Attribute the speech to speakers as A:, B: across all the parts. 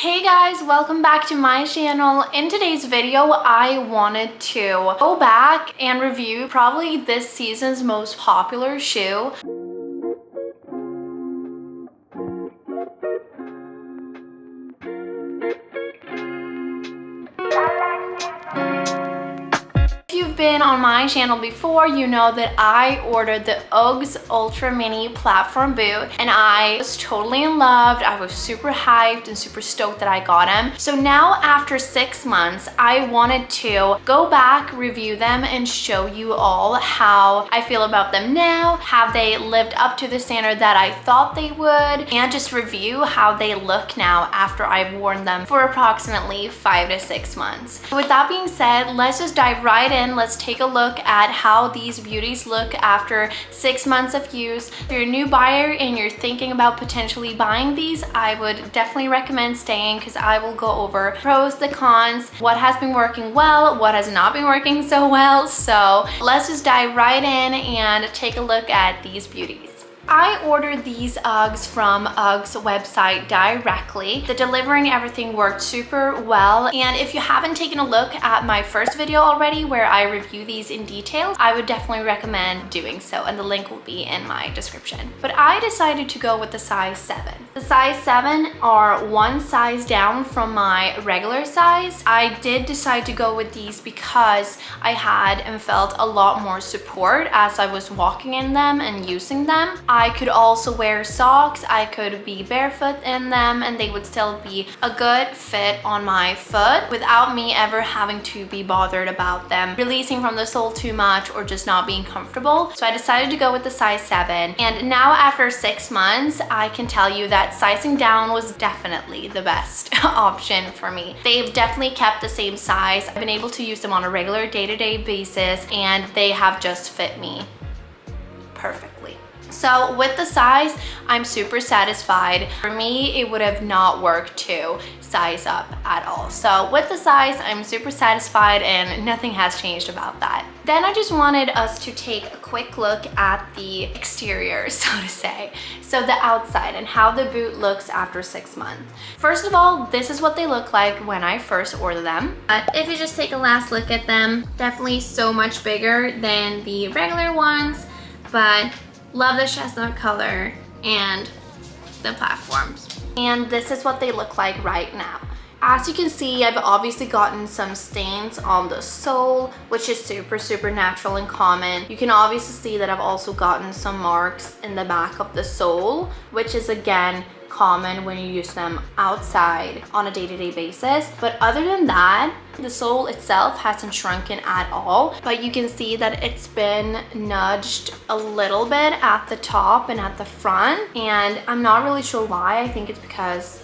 A: Hey guys, welcome back to my channel. In today's video, I wanted to go back and review probably this season's most popular shoe. If you've been on my channel before, you know that I ordered the Uggs Ultra Mini platform boot and I was totally in love. I was super hyped and super stoked that I got them. So now after 6 months, I wanted to go back, review them, and show you all how I feel about them now. Have they lived up to the standard that I thought they would? And just review how they look now after I've worn them for approximately 5 to 6 months. With that being said, let's just dive right in. Let's take a look at how these beauties look after 6 months of use. If you're a new buyer and you're thinking about potentially buying these, I would definitely recommend staying because I will go over pros, the cons, what has been working well, what has not been working so well. So let's just dive right in and take a look at these beauties. I ordered these Uggs from Uggs website directly. The delivery and everything worked super well. And if you haven't taken a look at my first video already where I review these in detail, I would definitely recommend doing so, and the link will be in my description. But I decided to go with the size 7. The size 7 are one size down from my regular size. I did decide to go with these because I had and felt a lot more support as I was walking in them and using them. I could also wear socks, I could be barefoot in them, and they would still be a good fit on my foot without me ever having to be bothered about them releasing from the sole too much or just not being comfortable. So I decided to go with the size 7. And now after 6 months, I can tell you that sizing down was definitely the best option for me. They've definitely kept the same size. I've been able to use them on a regular day-to-day basis, and they have just fit me perfectly. So with the size, I'm super satisfied. For me, it would have not worked to size up at all. So with the size, I'm super satisfied and nothing has changed about that. Then I just wanted us to take a quick look at the exterior, so to say. So the outside and how the boot looks after 6 months. First of all, this is what they look like when I first ordered them. But if you just take a last look at them, definitely so much bigger than the regular ones, but love the chestnut color and the platforms. And this is what they look like right now. As you can see, I've obviously gotten some stains on the sole, which is super natural and common. You can obviously see that I've also gotten some marks in the back of the sole, which is again common when you use them outside on a day-to-day basis. But other than that, the sole itself hasn't shrunken at all, but you can see that it's been nudged a little bit at the top and at the front, and I'm not really sure why. I think it's because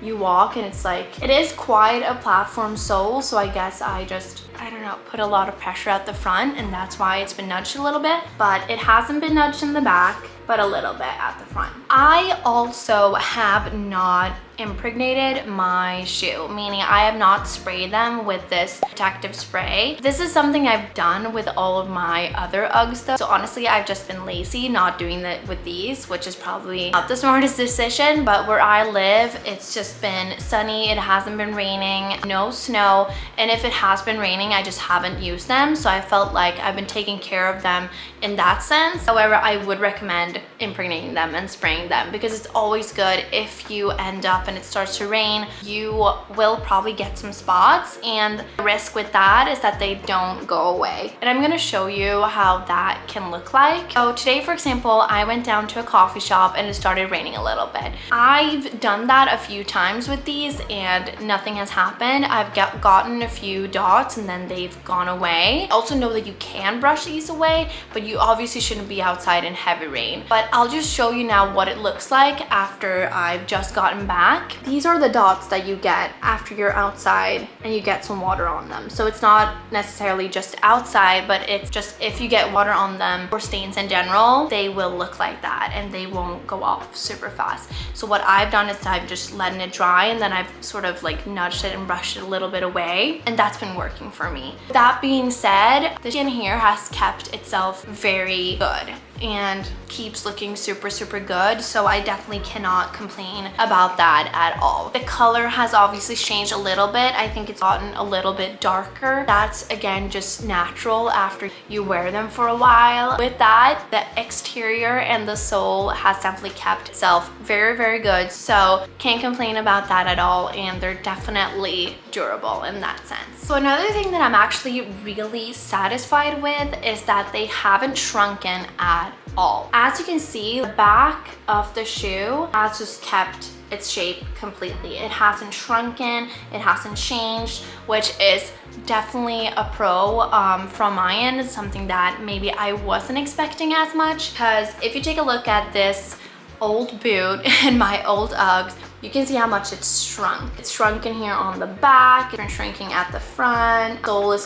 A: you walk and it's like, it is quite a platform sole, so I guess I don't know, put a lot of pressure at the front, and that's why it's been nudged a little bit. But it hasn't been nudged in the back, but a little bit at the front. I also have not impregnated my shoe, meaning I have not sprayed them with this protective spray. This is something I've done with all of my other Uggs though. So honestly, I've just been lazy not doing that with these, which is probably not the smartest decision. But where I live, it's just been sunny. It hasn't been raining, no snow. And if it has been raining, I just haven't used them. So I felt like I've been taking care of them in that sense. However, I would recommend impregnating them and spraying them because it's always good. If you end up and it starts to rain, you will probably get some spots, and the risk with that is that they don't go away. And I'm gonna show you how that can look like. So today, for example, I went down to a coffee shop and it started raining a little bit. I've done that a few times with these and nothing has happened. I've gotten a few dots and then they've gone away. I also know that you can brush these away, but you obviously shouldn't be outside in heavy rain. But I'll just show you now what it looks like after I've just gotten back. These are the dots that you get after you're outside and you get some water on them. So it's not necessarily just outside, but it's just if you get water on them or stains in general, they will look like that and they won't go off super fast. So what I've done is I've just letting it dry and then I've sort of like nudged it and brushed it a little bit away, and that's been working for me. That being said, the skin here has kept itself very good. and keeps looking super good. So I definitely cannot complain about that at all. The color has obviously changed a little bit. I think it's gotten a little bit darker. That's again just natural after you wear them for a while. With that, the exterior and the sole has definitely kept itself very good. So can't complain about that at all, and they're definitely durable in that sense. So another thing that I'm actually really satisfied with is that they haven't shrunken at all. As you can see, the back of the shoe has just kept its shape completely. It hasn't shrunken, it hasn't changed, which is definitely a pro from my end. It's something that maybe I wasn't expecting as much, because if you take a look at this old boot and my old Uggs, you can see how much it's shrunk. It's shrunken here on the back, it's shrinking at the front. Sole is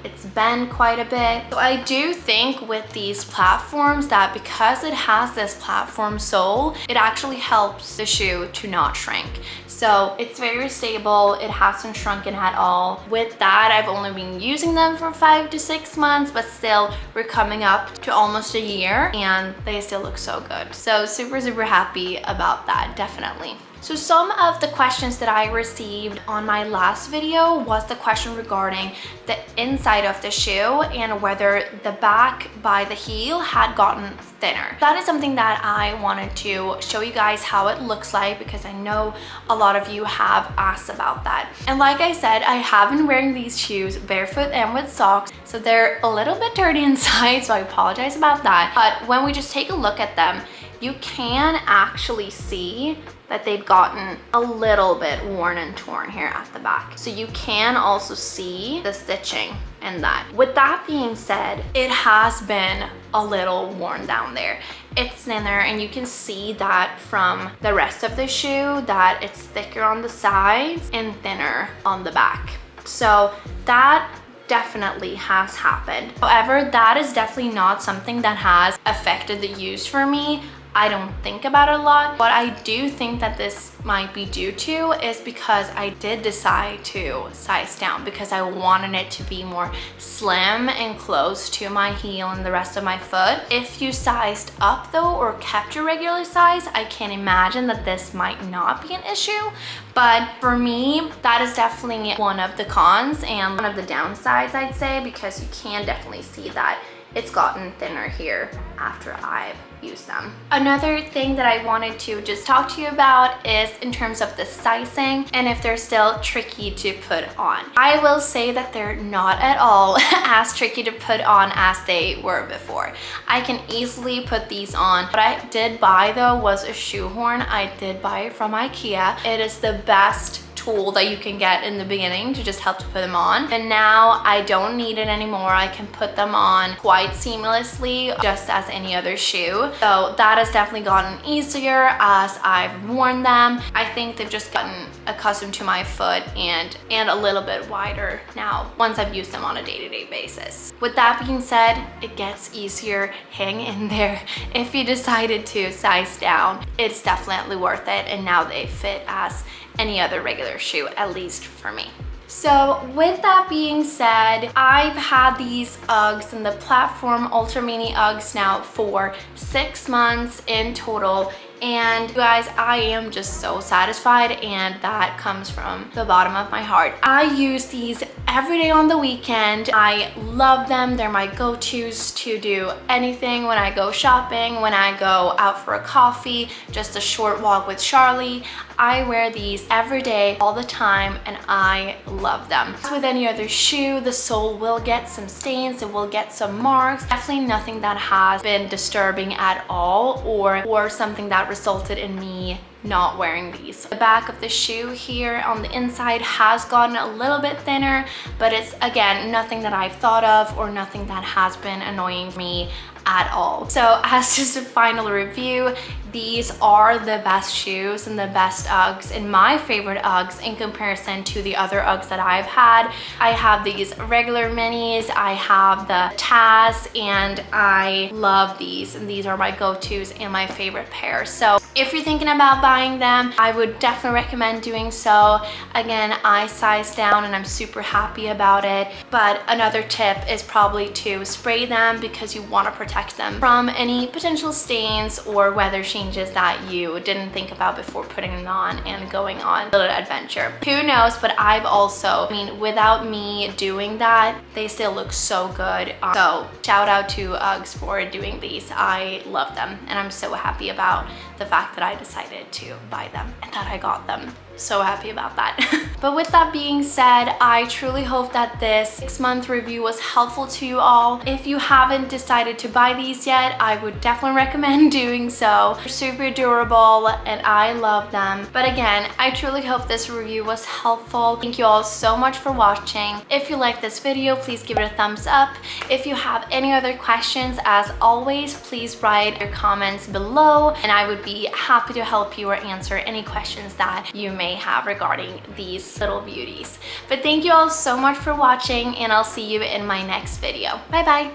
A: it's bent quite a bit. So I do think with these platforms that because it has this platform sole, it actually helps the shoe to not shrink. So it's very stable, it hasn't shrunken at all. With that, I've only been using them for 5 to 6 months, but still we're coming up to almost a year and they still look so good. So super happy about that, definitely. So some of the questions that I received on my last video was the question regarding the inside of the shoe and whether the back by the heel had gotten thinner. That is something that I wanted to show you guys how it looks like, because I know a lot of you have asked about that. And like I said, I have been wearing these shoes barefoot and with socks, so they're a little bit dirty inside, so I apologize about that. But when we just take a look at them, you can actually see that they've gotten a little bit worn and torn here at the back. So you can also see the stitching in that. With that being said, it has been a little worn down there. It's thinner, and you can see that from the rest of the shoe that it's thicker on the sides and thinner on the back. So that definitely has happened. However, that is definitely not something that has affected the use for me. I don't think about it a lot. What I do think that this might be due to is because I did decide to size down, because I wanted it to be more slim and close to my heel and the rest of my foot. If you sized up though, or kept your regular size, I can imagine that this might not be an issue. But for me, that is definitely one of the cons and one of the downsides, I'd say, because you can definitely see that it's gotten thinner here after I've used them. Another thing that I wanted to just talk to you about is in terms of the sizing and if they're still tricky to put on. I will say that they're not at all as tricky to put on as they were before. I can easily put these on. What I did buy though was a shoehorn. I did buy it from IKEA. It is the best tool that you can get in the beginning to just help to put them on, and now I don't need it anymore. I can put them on quite seamlessly, just as any other shoe. So that has definitely gotten easier as I've worn them. I think they've just gotten accustomed to my foot and a little bit wider now once I've used them on a day-to-day basis. With that being said, it gets easier. Hang in there. If you decided to size down, it's definitely worth it, and now they fit as any other regular shoe, at least for me. So with that being said, I've had these Uggs and the Platform Ultra Mini Uggs now for 6 months in total. And you guys, I am just so satisfied, and that comes from the bottom of my heart. I use these every day on the weekend. I love them. They're my go-tos to do anything when I go shopping, when I go out for a coffee, just a short walk with Charlie. I wear these every day, all the time, and I love them. As with any other shoe, the sole will get some stains, it will get some marks. Definitely nothing that has been disturbing at all, or something that resulted in me not wearing these. The back of the shoe here on the inside has gotten a little bit thinner, but it's again nothing that I've thought of or nothing that has been annoying me at all. So as just a final review, these are the best shoes and the best Uggs and my favorite Uggs in comparison to the other Uggs that I've had. I have these regular minis, I have the Tazz, and I love these, and these are my go-tos and my favorite pair. So if you're thinking about buying them, I would definitely recommend doing so. Again, I sized down and I'm super happy about it. But another tip is probably to spray them, because you want to protect protect them from any potential stains or weather changes that you didn't think about before putting them on and going on a little adventure. Who knows, but I've also, I mean, without me doing that, they still look so good. So shout out to Uggs for doing these. I love them and I'm so happy about the fact that I decided to buy them and that I got them. So happy about that. But with that being said, I truly hope that this 6-month review was helpful to you all. If you haven't decided to buy these yet, I would definitely recommend doing so. They're super durable and I love them. But again, I truly hope this review was helpful. Thank you all so much for watching. If you like this video, please give it a thumbs up. If you have any other questions, as always, please write your comments below and I would be happy to help you or answer any questions that you may have regarding these little beauties. But thank you all so much for watching and I'll see you in my next video. Bye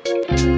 A: bye.